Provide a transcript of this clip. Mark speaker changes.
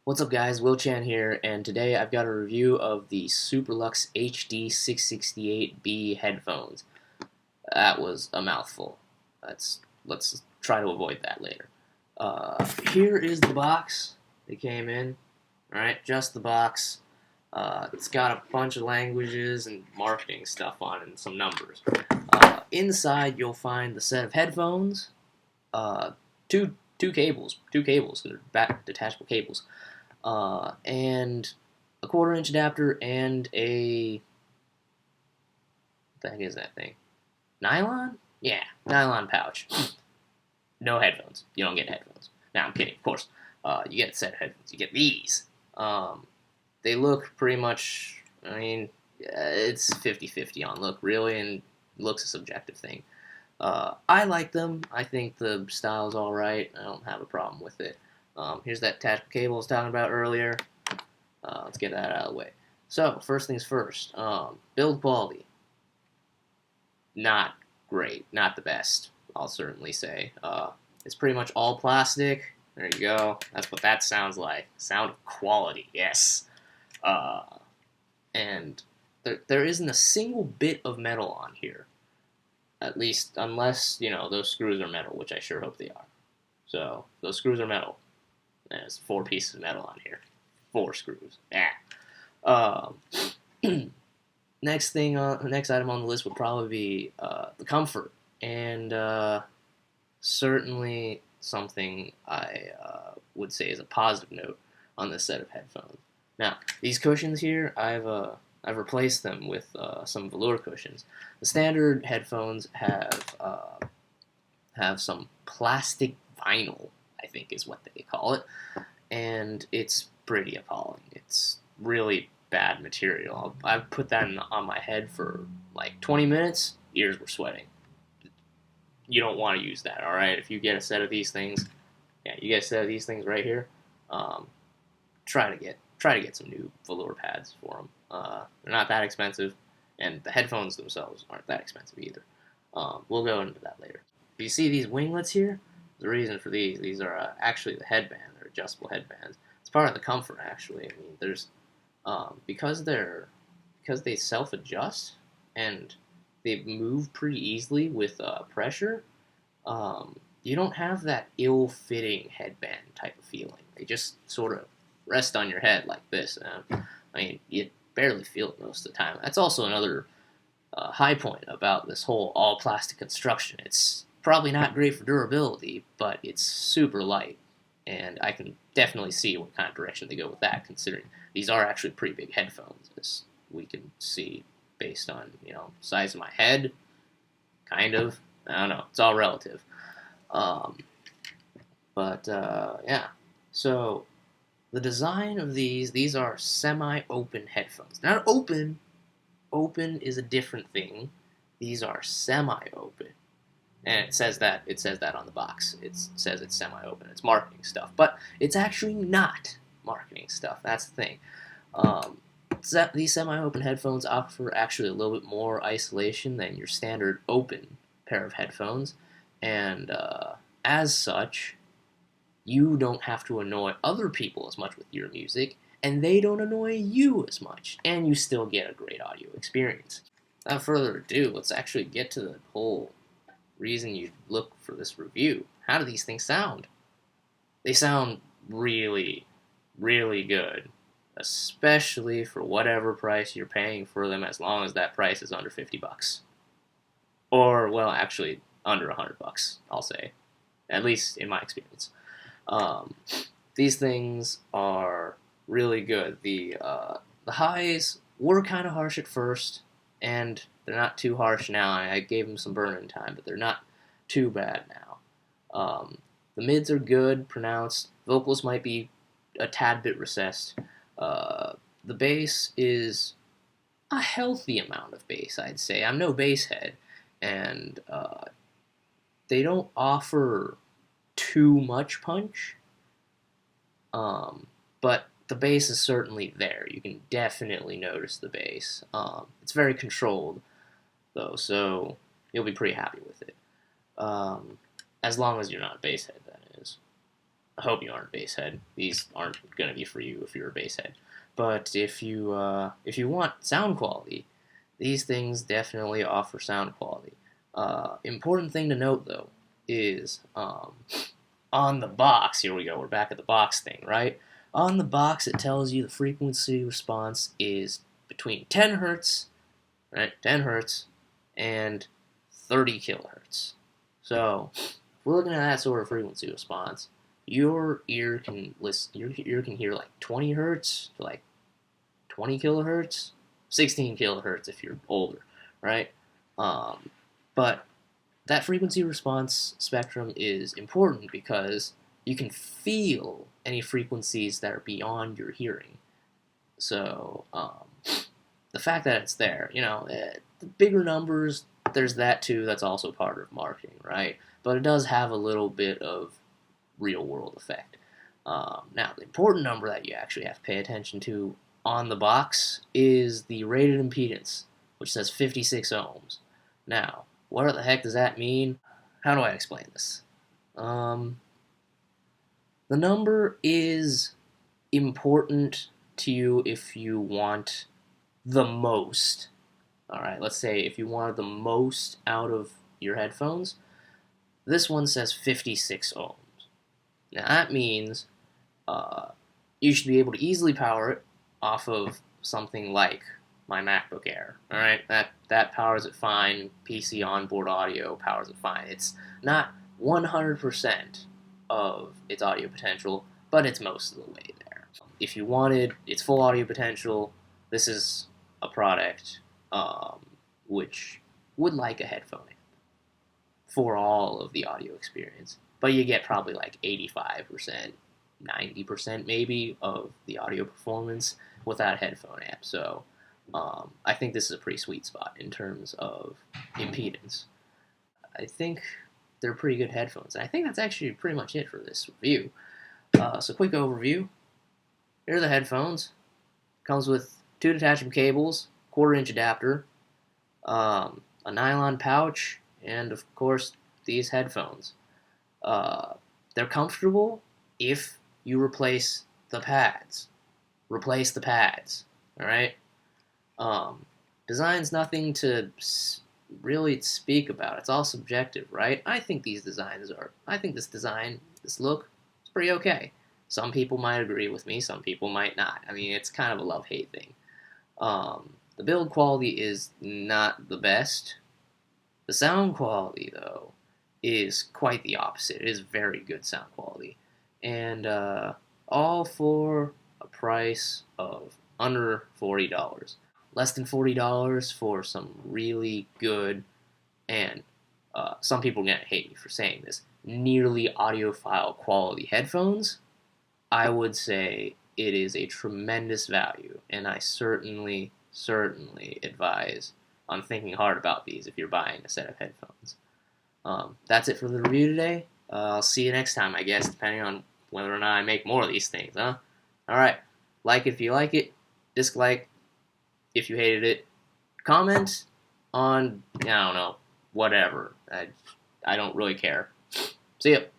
Speaker 1: What's up guys, Will Chan here, and today I've got a review of the Superlux HD 668B headphones. That was a mouthful. Let's try to avoid that later. Here is the box they came in. Alright, just the box. It's got a bunch of languages and marketing stuff on it and some numbers. Inside you'll find the set of headphones, uh, two cables, they're back detachable cables, and a 1/4 inch adapter and a, what the heck is that thing? Nylon? Yeah, nylon pouch. No headphones. You don't get headphones. Now I'm kidding, of course. You get a set of headphones. You get these. They look pretty much, it's 50-50 on look, really, and look's a subjective thing. I like them. I think the style's alright. I don't have a problem with it. Here's that attachable cable I was talking about earlier. Let's get that out of the way. So, first things first. Build quality. Not great. Not the best, I'll certainly say. It's pretty much all plastic. There you go. That's what that sounds like. Sound of quality, yes. And there isn't a single bit of metal on here. At least, unless, those screws are metal, which I sure hope they are. So, those screws are metal. There's 4 pieces of metal on here. 4 screws. Yeah. Next item on the list would probably be the comfort. And certainly something I would say is a positive note on this set of headphones. Now, these cushions here, I've replaced them with some velour cushions. The standard headphones have some plastic vinyl, I think is what they call it, and it's pretty appalling. It's really bad material. I've put that on my head for like 20 minutes. Ears were sweating. You don't want to use that, all right? If you get a set of these things, yeah, you get a set of these things right here. Try to get some new velour pads for them. They're not that expensive, and the headphones themselves aren't that expensive either. We'll go into that later. You see these winglets here? The reason for these. These are actually the headband. They're adjustable headbands. It's part of the comfort, actually. I mean, there's because they self-adjust and they move pretty easily with pressure. You don't have that ill-fitting headband type of feeling. They just sort of rest on your head like this. You barely feel it most of the time. That's also another high point about this whole all-plastic construction. It's probably not great for durability, but it's super light, and I can definitely see what kind of direction they go with that, considering these are actually pretty big headphones, as we can see based on, size of my head, kind of. I don't know. It's all relative. Yeah. So, the design of these are semi-open headphones. Not open. Open is a different thing. These are semi-open. And it says that on the box. It says it's semi-open. It's marketing stuff, but it's actually not marketing stuff. That's the thing. These semi-open headphones offer actually a little bit more isolation than your standard open pair of headphones, and as such, you don't have to annoy other people as much with your music, and they don't annoy you as much, and you still get a great audio experience. Without further ado, let's actually get to the whole reason you look for this review. How do these things sound? They sound really, really good, especially for whatever price you're paying for them, as long as that price is under $50. Or, well, actually, under $100, I'll say. At least in my experience. These things are really good. The highs were kind of harsh at first, and they're not too harsh now. I gave them some burn-in time, but they're not too bad now. The mids are good, pronounced. Vocals might be a tad bit recessed. The bass is a healthy amount of bass, I'd say. I'm no bass head, and they don't offer too much punch, but the bass is certainly there. You can definitely notice the bass. It's very controlled, though, so you'll be pretty happy with it. As long as you're not a bass head, that is. I hope you aren't a bass head. These aren't going to be for you if you're a bass head. But if you want sound quality, these things definitely offer sound quality. Important thing to note though is on the box. Here we go. We're back at the box thing, right? On the box, it tells you the frequency response is between 10 hertz, right? 10 hertz and 30 kilohertz. So, if we're looking at that sort of frequency response, your ear can listen. Your ear can hear like 20 hertz to like 20 kilohertz, 16 kilohertz if you're older, right? But that frequency response spectrum is important because you can feel any frequencies that are beyond your hearing. So the fact that it's there, the bigger numbers, there's that too. That's also part of marketing, right? But it does have a little bit of real world effect. Now, the important number that you actually have to pay attention to on the box is the rated impedance, which says 56 ohms. Now, what the heck does that mean? How do I explain this? The number is important to you if you want the most. Alright, let's say if you wanted the most out of your headphones, this one says 56 ohms. Now that means you should be able to easily power it off of something like my MacBook Air. Alright, that powers it fine. PC onboard audio powers it fine. It's not 100% of its audio potential, but it's most of the way there. If you wanted its full audio potential, this is a product which would like a headphone amp for all of the audio experience. But you get probably like 85%, 90% maybe of the audio performance without a headphone amp. So I think this is a pretty sweet spot in terms of impedance. I think they're pretty good headphones. I think that's actually pretty much it for this review. So quick overview. Here are the headphones. Comes with 2 detachable cables, 1/4-inch adapter, a nylon pouch, and of course these headphones. They're comfortable if you replace the pads. Replace the pads. Alright? Design's nothing to really speak about. It's all subjective, right? I think this look, is pretty okay. Some people might agree with me, some people might not. I mean, it's kind of a love-hate thing. The build quality is not the best. The sound quality, though, is quite the opposite. It is very good sound quality. And all for a price of under $40. Less than $40 for some really good, and some people are going to hate me for saying this, nearly audiophile quality headphones. I would say it is a tremendous value, and I certainly advise on thinking hard about these if you're buying a set of headphones. That's it for the review today. I'll see you next time, I guess, depending on whether or not I make more of these things, huh? Alright, like if you like it, dislike if you hated it, comment on, I don't know, whatever. I don't really care. See ya.